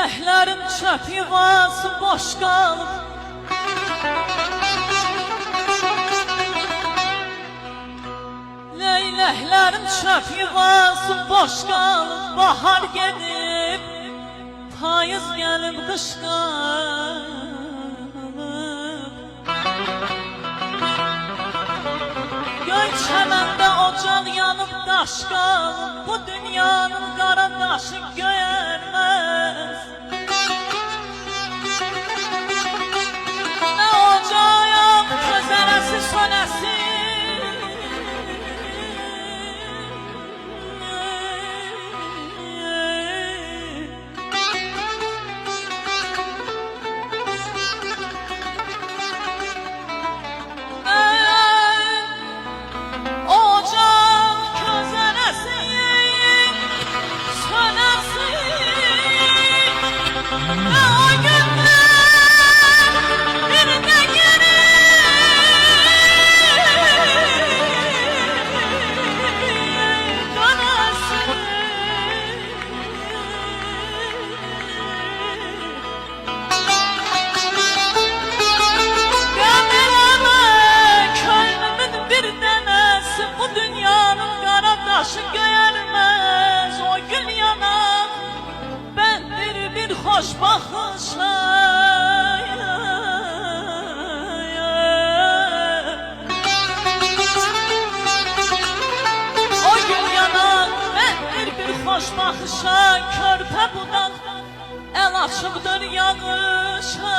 Leyləklərin çöp yuvası boş qalıb, Leyləklərin çöp yuvası boş qalıb, bahar gedib, payız gəlib, qış qalıb. Göy çəməndə ocaq yanıb, daş qalıb, bu dünyanın qara daşı göyərməz. Nə ocaq közərəsi sönəsi, hoş bakışa, o gün yanan ben bir hoş bakışa, körpe budak el açıbdır yağışa.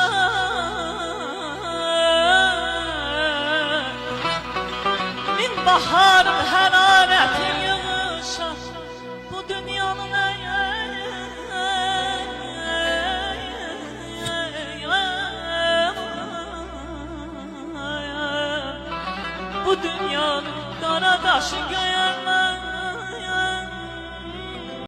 Min baharın hərarəti yığışa, bu dünyanın bu dünyanın qara daşı göyərməz.